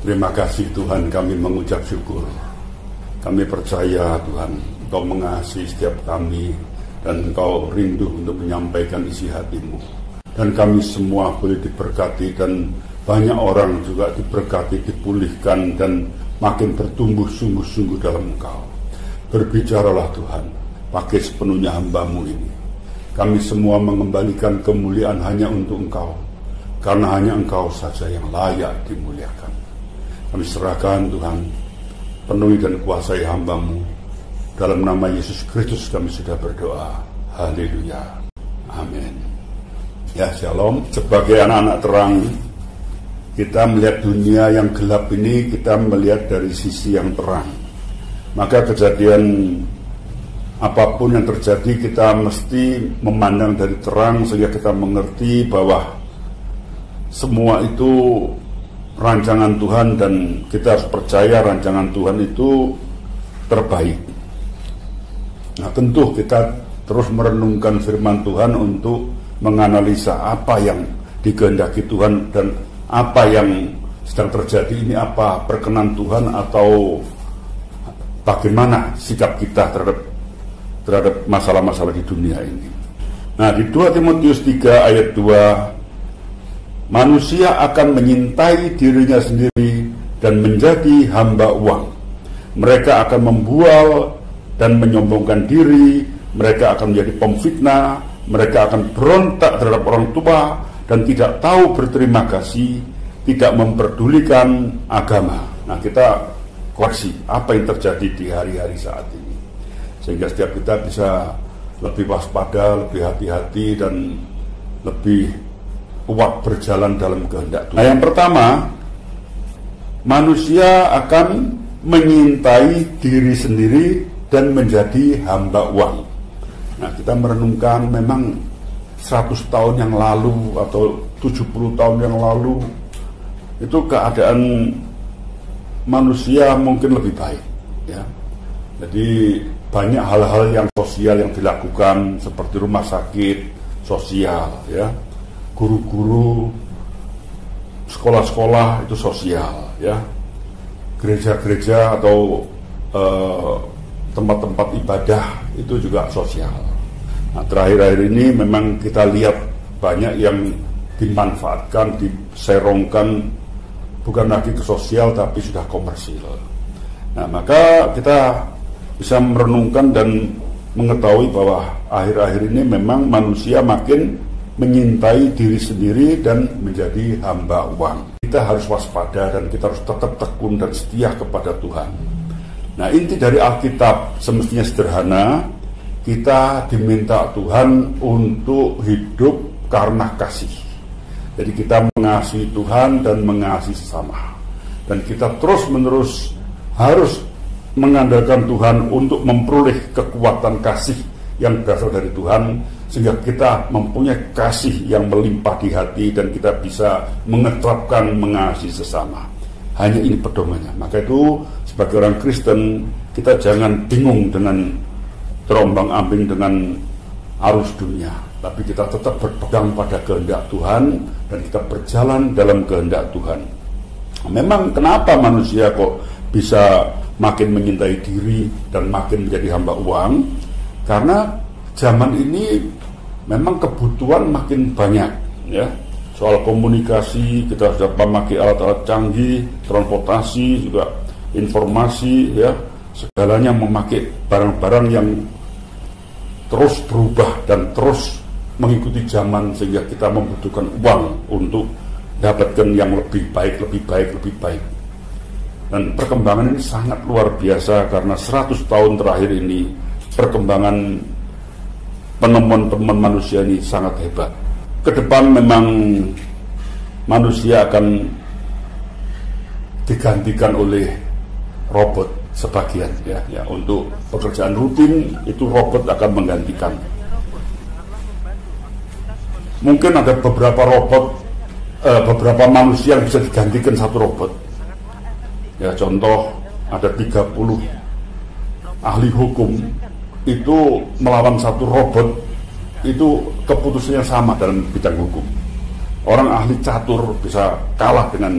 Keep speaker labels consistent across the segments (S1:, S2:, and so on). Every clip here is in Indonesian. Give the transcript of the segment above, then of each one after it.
S1: Terima kasih Tuhan, kami mengucap syukur. Kami percaya Tuhan, Engkau mengasihi setiap kami dan Engkau rindu untuk menyampaikan isi hati-Mu. Dan kami semua boleh diberkati dan banyak orang juga diberkati, dipulihkan dan makin bertumbuh sungguh-sungguh dalam Engkau. Berbicaralah Tuhan, pakai sepenuhnya hamba-Mu ini. Kami semua mengembalikan kemuliaan hanya untuk Engkau, karena hanya Engkau saja yang layak dimuliakan. Kami serahkan Tuhan, penuhi dan kuasai hamba-Mu. Dalam nama Yesus Kristus kami sudah berdoa. Haleluya. Amin. Ya, shalom. Sebagai anak-anak terang, kita melihat dunia yang gelap ini, kita melihat dari sisi yang terang. Maka kejadian apapun yang terjadi, kita mesti memandang dari terang, sehingga kita mengerti bahwa semua itu rancangan Tuhan, dan kita harus percaya rancangan Tuhan itu terbaik. Nah, tentu kita terus merenungkan firman Tuhan untuk menganalisa apa yang dikehendaki Tuhan dan apa yang sedang terjadi ini, apa perkenan Tuhan atau bagaimana sikap kita terhadap masalah-masalah di dunia ini. Nah, di 2 Timotius 3 ayat 2, manusia akan menyintai dirinya sendiri dan menjadi hamba uang. Mereka akan membual dan menyombongkan diri, mereka akan menjadi pemfitnah, mereka akan berontak terhadap orang tua dan tidak tahu berterima kasih, tidak memperdulikan agama. Nah, kita koreksi apa yang terjadi di hari-hari saat ini, sehingga setiap kita bisa lebih waspada, lebih hati-hati, dan lebih kuat berjalan dalam kehendak Tuhan. Nah, yang pertama, manusia akan menyintai diri sendiri dan menjadi hamba uang. Nah, kita merenungkan memang 100 tahun yang lalu atau 70 tahun yang lalu itu keadaan manusia mungkin lebih baik, ya. Jadi banyak hal-hal yang sosial yang dilakukan, seperti rumah sakit sosial, ya, guru-guru, sekolah-sekolah itu sosial, ya, gereja-gereja atau tempat-tempat ibadah itu juga sosial. Nah, terakhir-akhir ini memang kita lihat banyak yang dimanfaatkan, diserongkan, bukan lagi ke sosial tapi sudah komersil. Nah, maka kita bisa merenungkan dan mengetahui bahwa akhir-akhir ini memang manusia makin menyintai diri sendiri dan menjadi hamba uang. Kita harus waspada dan kita harus tetap tekun dan setia kepada Tuhan. Nah, inti dari Alkitab semestinya sederhana. Kita diminta Tuhan untuk hidup karena kasih. Jadi kita mengasihi Tuhan dan mengasihi sesama. Dan kita terus-menerus harus mengandalkan Tuhan untuk memperoleh kekuatan kasih yang berasal dari Tuhan, sehingga kita mempunyai kasih yang melimpah di hati dan kita bisa mengeterapkan mengasihi sesama. Hanya ini pedomannya. Maka itu sebagai orang Kristen, kita jangan bingung dengan terombang-ambing dengan arus dunia, tapi kita tetap berpegang pada kehendak Tuhan dan kita berjalan dalam kehendak Tuhan. Memang kenapa manusia kok bisa makin menyintai diri dan makin menjadi hamba uang? Karena zaman ini memang kebutuhan makin banyak, ya. Soal komunikasi kita sudah memakai alat-alat canggih, transportasi juga, informasi, ya, segalanya memakai barang-barang yang terus berubah dan terus mengikuti zaman, sehingga kita membutuhkan uang untuk dapatkan yang lebih baik. Dan perkembangan ini sangat luar biasa karena 100 tahun terakhir ini perkembangan penemuan manusia ini sangat hebat. Kedepan memang manusia akan digantikan oleh robot sebagian, ya, untuk pekerjaan rutin itu robot akan menggantikan. Mungkin ada beberapa robot, beberapa manusia yang bisa digantikan satu robot. Ya, contoh ada 30 ahli hukum itu melawan satu robot, itu keputusannya sama dalam bidang hukum. Orang ahli catur bisa kalah dengan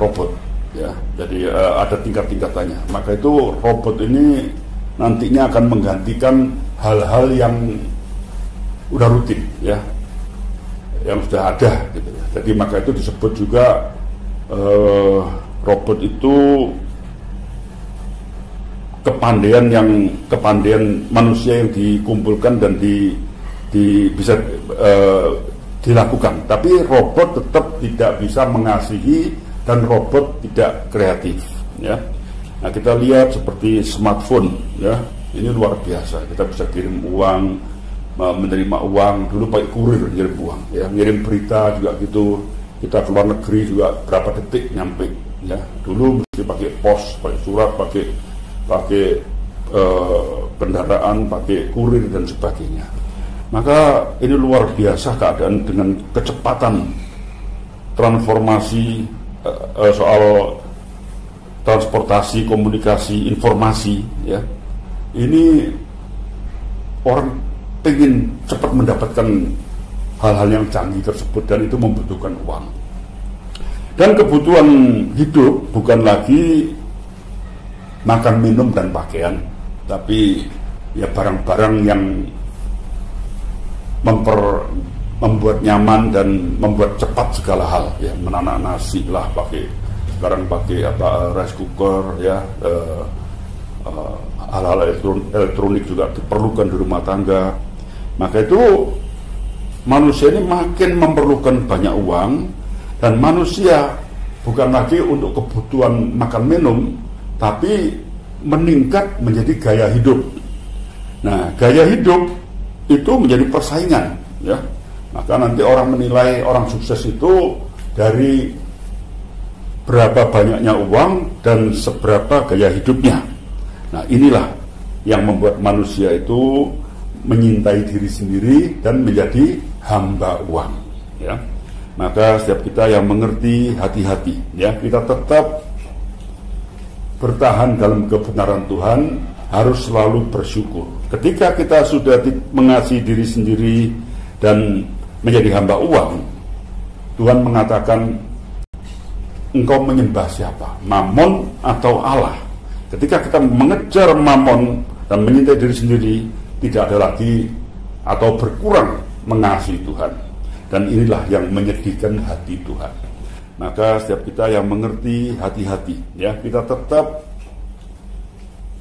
S1: robot. ya. Jadi ada tingkat-tingkatannya. Maka itu robot ini nantinya akan menggantikan hal-hal yang udah rutin, ya, yang sudah ada, gitu ya. Jadi maka itu disebut juga robot itu kepandaian manusia yang dikumpulkan dan bisa dilakukan. Tapi robot tetap tidak bisa mengasihi dan robot tidak kreatif, ya. Nah, kita lihat seperti smartphone, ya, ini luar biasa. Kita bisa kirim uang, menerima uang. Dulu pakai kurir ngirim uang, ya, ngirim berita juga gitu. Kita keluar negeri juga berapa detik nyampe, ya. Dulu mesti pakai pos, pakai surat, pakai kendaraan, pakai kurir dan sebagainya. Maka ini luar biasa keadaan dengan kecepatan transformasi soal transportasi, komunikasi, informasi, ya. Ini orang ingin cepat mendapatkan hal-hal yang canggih tersebut, dan itu membutuhkan uang. Dan kebutuhan hidup bukan lagi makan, minum, dan pakaian, tapi ya barang-barang yang membuat nyaman dan membuat cepat segala hal, ya. Menanak nasi lah sekarang pakai rice cooker, ya. Hal-hal elektronik juga diperlukan di rumah tangga. Maka itu manusia ini makin memerlukan banyak uang, dan manusia bukan lagi untuk kebutuhan makan minum, tapi meningkat menjadi gaya hidup. Nah, gaya hidup itu menjadi persaingan, ya. Maka nanti orang menilai orang sukses itu dari berapa banyaknya uang dan seberapa gaya hidupnya. Nah, inilah yang membuat manusia itu menyintai diri sendiri dan menjadi hamba uang, ya. Maka setiap kita yang mengerti, hati-hati, ya. Kita tetap bertahan dalam kebenaran Tuhan, harus selalu bersyukur. Ketika kita sudah mengasihi diri sendiri dan menjadi hamba uang, Tuhan mengatakan, engkau menyembah siapa? Mamon atau Allah? Ketika kita mengejar mamon dan menyintai diri sendiri, tidak ada lagi atau berkurang mengasihi Tuhan. Dan inilah yang menyedihkan hati Tuhan. Maka setiap kita yang mengerti, hati-hati, ya. Kita tetap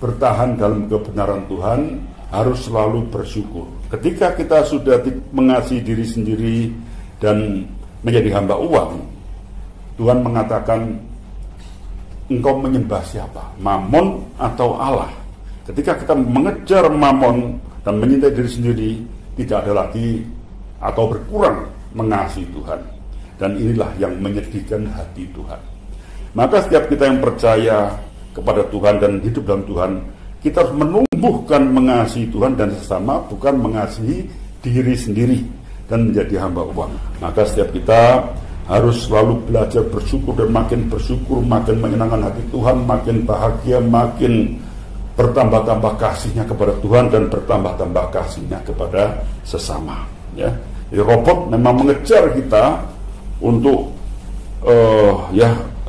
S1: bertahan dalam kebenaran Tuhan, harus selalu bersyukur. Ketika kita sudah mengasihi diri sendiri dan menjadi hamba uang, Tuhan mengatakan, engkau menyembah siapa? Mamon atau Allah? Ketika kita mengejar mamon dan menyintai diri sendiri, tidak ada lagi atau berkurang mengasihi Tuhan. Dan inilah yang menyedihkan hati Tuhan. Maka setiap kita yang percaya kepada Tuhan dan hidup dalam Tuhan, kita harus menumbuhkan mengasihi Tuhan dan sesama, bukan mengasihi diri sendiri dan menjadi hamba uang. Maka setiap kita harus selalu belajar bersyukur, dan makin bersyukur makin menyenangkan hati Tuhan, makin bahagia, makin bertambah-tambah kasihnya kepada Tuhan dan bertambah-tambah kasihnya kepada sesama, ya. Jadi robot memang mengejar kita untuk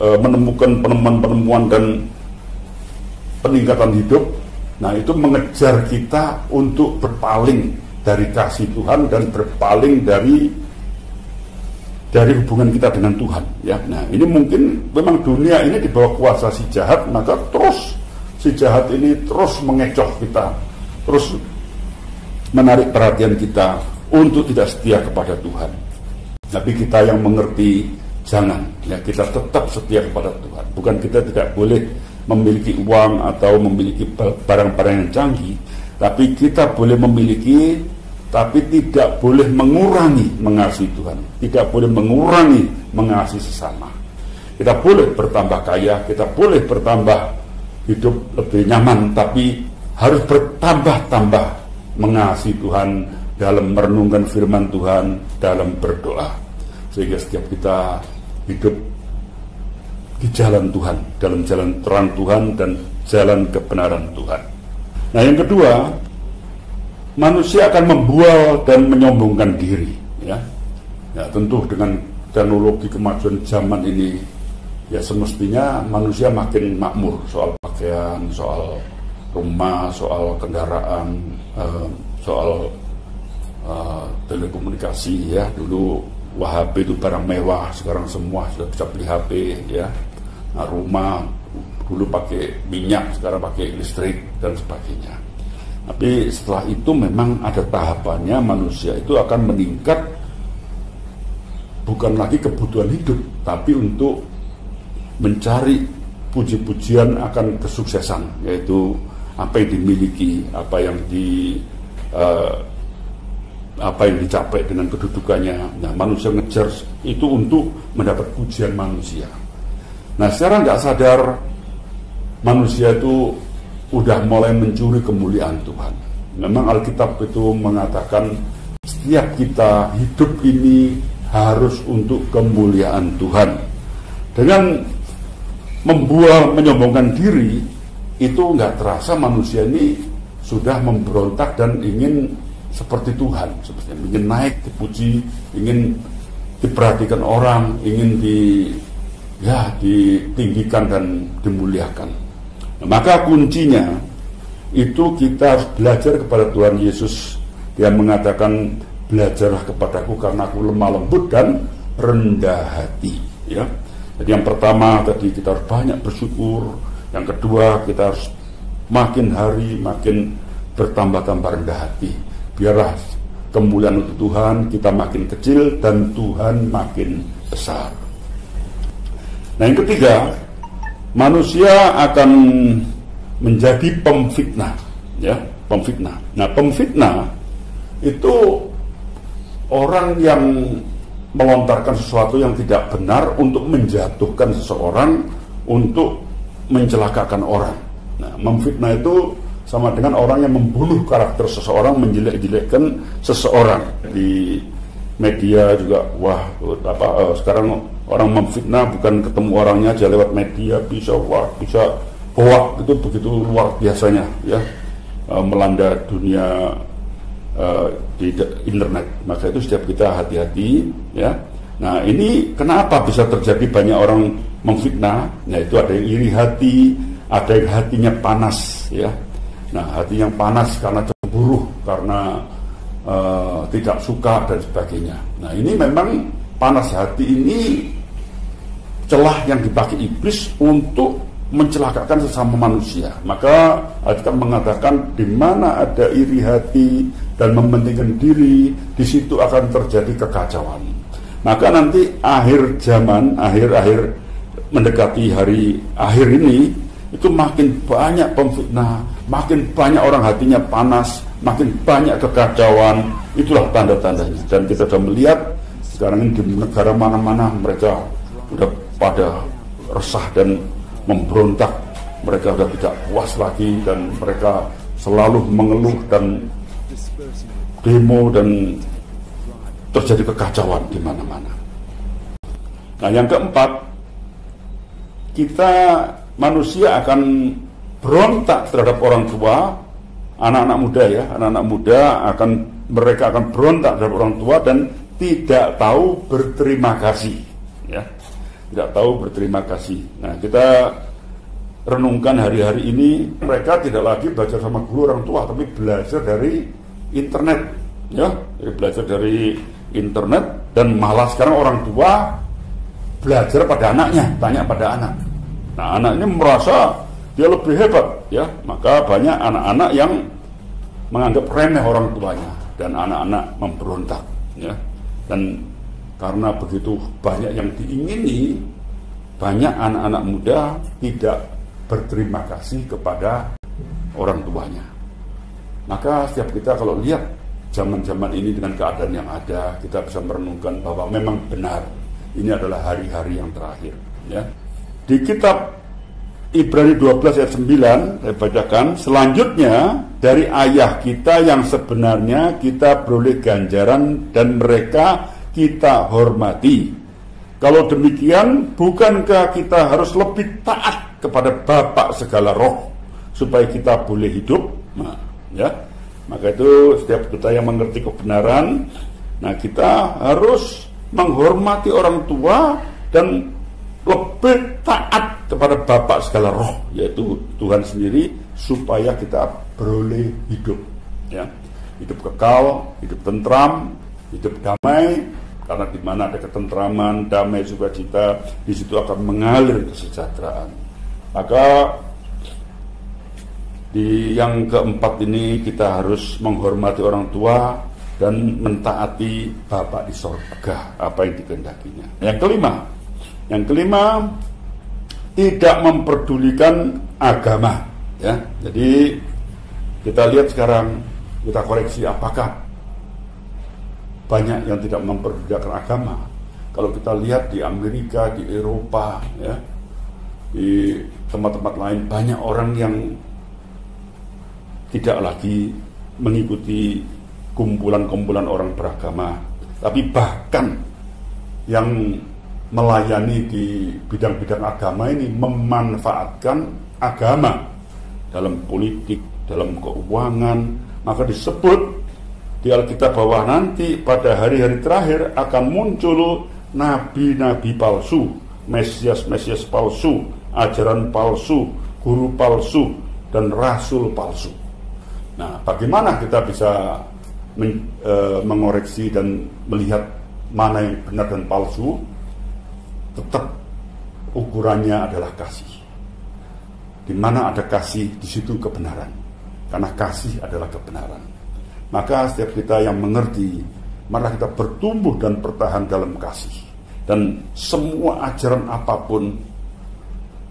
S1: menemukan penemuan-penemuan dan peningkatan hidup. Nah, itu mengejar kita untuk berpaling dari kasih Tuhan dan berpaling dari hubungan kita dengan Tuhan, ya. Nah, ini mungkin memang dunia ini di bawah kuasa si jahat, maka terus si jahat ini terus mengecoh kita, terus menarik perhatian kita untuk tidak setia kepada Tuhan. Tapi kita yang mengerti, jangan, ya, kita tetap setia kepada Tuhan. Bukan kita tidak boleh memiliki uang atau memiliki barang-barang yang canggih, tapi kita boleh memiliki, tapi tidak boleh mengurangi mengasihi Tuhan, tidak boleh mengurangi mengasihi sesama. Kita boleh bertambah kaya, kita boleh bertambah hidup lebih nyaman, tapi harus bertambah-tambah mengasihi Tuhan dalam merenungkan firman Tuhan, dalam berdoa, sehingga setiap kita hidup di jalan Tuhan, dalam jalan terang Tuhan dan jalan kebenaran Tuhan. Nah, yang kedua, manusia akan membual dan menyombongkan diri, ya. Ya, tentu dengan teknologi kemajuan zaman ini, ya semestinya manusia makin makmur soal pakaian, soal rumah, soal kendaraan, soal telekomunikasi ya. Dulu HP itu barang mewah, sekarang semua sudah bisa beli HP ya. Nah, rumah dulu pakai minyak, sekarang pakai listrik dan sebagainya. Tapi setelah itu memang ada tahapannya, manusia itu akan meningkat bukan lagi kebutuhan hidup, tapi untuk mencari puji-pujian akan kesuksesan, yaitu apa yang dimiliki, apa yang dicapai dengan kedudukannya. Nah, manusia ngejar itu untuk mendapat pujian manusia. Nah, secara nggak sadar manusia itu udah mulai mencuri kemuliaan Tuhan. Memang Alkitab itu mengatakan setiap kita hidup ini harus untuk kemuliaan Tuhan. Dengan menyombongkan diri, itu nggak terasa manusia ini sudah memberontak dan ingin seperti Tuhan, seperti ingin naik, dipuji, ingin diperhatikan orang, ingin ditinggikan dan dimuliakan. Nah, maka kuncinya itu kita harus belajar kepada Tuhan Yesus. Dia mengatakan, belajarlah kepadaku karena aku lemah lembut dan rendah hati. Ya. Jadi yang pertama tadi kita harus banyak bersyukur. Yang kedua kita harus makin hari makin bertambah-tambah rendah hati. Biarlah kemuliaan untuk Tuhan, kita makin kecil dan Tuhan makin besar. Nah, yang ketiga, manusia akan menjadi pemfitnah, ya, pemfitnah. Nah, pemfitnah itu orang yang melontarkan sesuatu yang tidak benar untuk menjatuhkan seseorang, untuk mencelakakan orang. Nah, memfitnah itu sama dengan orang yang membunuh karakter seseorang, menjelek-jelekkan seseorang. Di media juga, sekarang orang memfitnah bukan ketemu orangnya aja, lewat media bisa hoak, itu begitu luar biasanya ya, melanda dunia di internet. Maka itu setiap kita hati-hati ya. Nah, ini kenapa bisa terjadi banyak orang memfitnah? Nah, itu ada yang iri hati, ada yang hatinya panas ya. Nah, hati yang panas karena cemburu, karena tidak suka dan sebagainya. Nah, ini memang panas hati ini celah yang dipakai iblis untuk mencelakakan sesama manusia. Maka Alkitab mengatakan di mana ada iri hati dan mementingkan diri, di situ akan terjadi kekacauan. Maka nanti akhir zaman, akhir mendekati hari akhir ini, itu makin banyak pemfitnah, makin banyak orang hatinya panas, makin banyak kekacauan. Itulah tanda-tandanya. Dan kita sudah melihat sekarang ini di negara mana-mana mereka sudah pada resah dan memberontak. Mereka sudah tidak puas lagi dan mereka selalu mengeluh dan demo dan terjadi kekacauan di mana-mana. Nah, yang keempat, kita manusia akan berontak terhadap orang tua, anak-anak muda ya, anak-anak muda mereka akan berontak terhadap orang tua dan tidak tahu berterima kasih, ya, tidak tahu berterima kasih. Nah, kita renungkan hari-hari ini, mereka tidak lagi belajar sama guru orang tua, tapi belajar dari internet, ya, belajar dari internet dan malah sekarang orang tua belajar pada anaknya, tanya pada anak. Nah, anak ini merasa dia lebih hebat, ya. Maka banyak anak-anak yang menganggap remeh orang tuanya dan anak-anak memberontak, ya. Dan karena begitu banyak yang diingini, banyak anak-anak muda tidak berterima kasih kepada orang tuanya. Maka setiap kita kalau lihat zaman-zaman ini dengan keadaan yang ada, kita bisa merenungkan bahwa memang benar ini adalah hari-hari yang terakhir, ya. Di kitab Ibrani 12 ayat 9 saya bacakan, selanjutnya dari ayah kita yang sebenarnya kita beroleh ganjaran dan mereka kita hormati. Kalau demikian, bukankah kita harus lebih taat kepada Bapa segala roh supaya kita boleh hidup? Nah, ya. Maka itu setiap kita yang mengerti kebenaran, nah kita harus menghormati orang tua dan lebih taat kepada Bapa segala roh, yaitu Tuhan sendiri, supaya kita beroleh hidup, ya, hidup kekal, hidup tentram, hidup damai. Karena di mana ada ketentraman, damai, sukacita, di situ akan mengalir kesejahteraan. Maka di yang keempat ini kita harus menghormati orang tua dan mentaati Bapa di sorga, apa yang dikehendakinya. Yang kelima, tidak memperdulikan agama. Ya, jadi kita lihat sekarang, kita koreksi apakah banyak yang tidak memperdulikan agama. Kalau kita lihat di Amerika, di Eropa, ya, di tempat-tempat lain, banyak orang yang tidak lagi mengikuti kumpulan-kumpulan orang beragama, tapi bahkan yang melayani di bidang-bidang agama ini memanfaatkan agama dalam politik, dalam keuangan. Maka disebut di Alkitab bahwa nanti pada hari-hari terakhir akan muncul nabi-nabi palsu, mesias-mesias palsu, ajaran palsu, guru palsu, dan rasul palsu. Nah, bagaimana kita bisa mengoreksi dan melihat mana yang benar dan palsu? Tetap ukurannya adalah kasih. Di mana ada kasih, di situ kebenaran. Karena kasih adalah kebenaran. Maka setiap kita yang mengerti, maka kita bertumbuh dan bertahan dalam kasih. Dan semua ajaran apapun,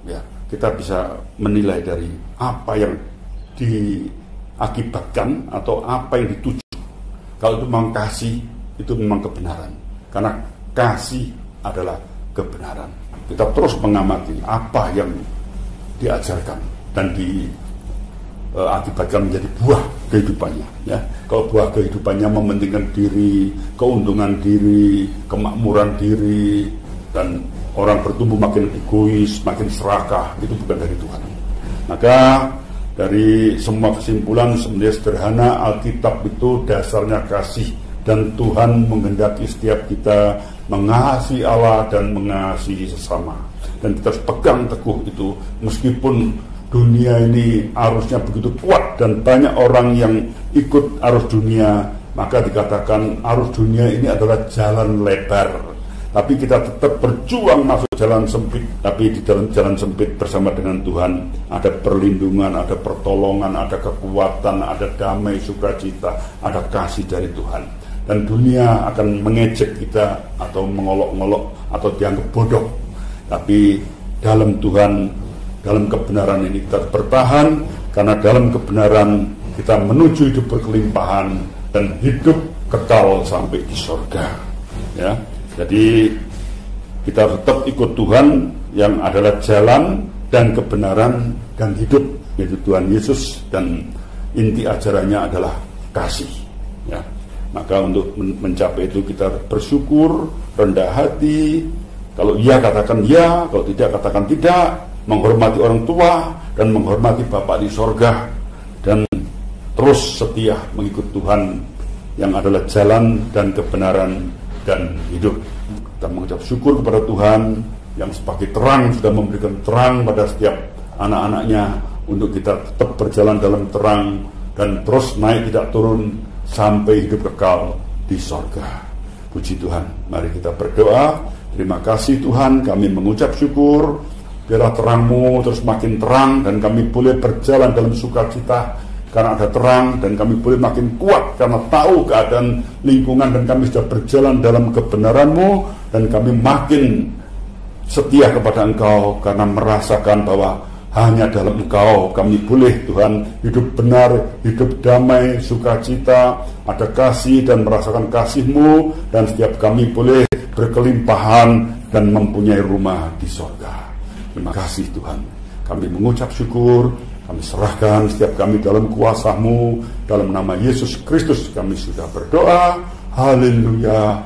S1: ya, kita bisa menilai dari apa yang diakibatkan atau apa yang dituju. Kalau itu memang kasih, itu memang kebenaran. Karena kasih adalah kebenaran. Kita terus mengamati apa yang diajarkan dan diakibatkan menjadi buah kehidupannya, ya. Kalau buah kehidupannya mementingkan diri, keuntungan diri, kemakmuran diri, dan orang bertumbuh makin egois, makin serakah, itu bukan dari Tuhan. Maka dari semua kesimpulan sebenarnya sederhana, Alkitab itu dasarnya kasih, dan Tuhan menghendaki setiap kita mengasihi Allah dan mengasihi sesama. Dan kita harus pegang teguh itu, meskipun dunia ini arusnya begitu kuat dan banyak orang yang ikut arus dunia, maka dikatakan arus dunia ini adalah jalan lebar. Tapi kita tetap berjuang masuk jalan sempit. Tapi di dalam jalan sempit bersama dengan Tuhan ada perlindungan, ada pertolongan, ada kekuatan, ada damai, sukacita, ada kasih dari Tuhan. Dan dunia akan mengejek kita atau mengolok-ngolok atau dianggap bodoh. Tapi dalam Tuhan, dalam kebenaran ini kita bertahan, karena dalam kebenaran kita menuju hidup berkelimpahan dan hidup kekal sampai di surga. Ya, jadi kita tetap ikut Tuhan yang adalah jalan dan kebenaran dan hidup, yaitu Tuhan Yesus, dan inti ajarannya adalah kasih. Ya, maka untuk mencapai itu kita bersyukur, rendah hati. Kalau iya katakan ya, kalau tidak katakan tidak. Menghormati orang tua dan menghormati Bapa di sorga, dan terus setia mengikut Tuhan yang adalah jalan dan kebenaran dan hidup. Kita mengucap syukur kepada Tuhan yang sebagai terang sudah memberikan terang pada setiap anak-anaknya untuk kita tetap berjalan dalam terang dan terus naik tidak turun sampai hidup kekal di sorga. Puji Tuhan. Mari kita berdoa. Terima kasih Tuhan, kami mengucap syukur. Biarlah terang-Mu terus makin terang, dan kami boleh berjalan dalam sukacita karena ada terang, dan kami boleh makin kuat karena tahu keadaan lingkungan, dan kami sudah berjalan dalam kebenaran-Mu, dan kami makin setia kepada Engkau karena merasakan bahwa hanya dalam Engkau kami boleh, Tuhan, hidup benar, hidup damai, sukacita, ada kasih dan merasakan kasih-Mu, dan setiap kami boleh berkelimpahan dan mempunyai rumah di surga. Terima kasih Tuhan, kami mengucap syukur, kami serahkan setiap kami dalam kuasa-Mu, dalam nama Yesus Kristus kami sudah berdoa. Haleluya,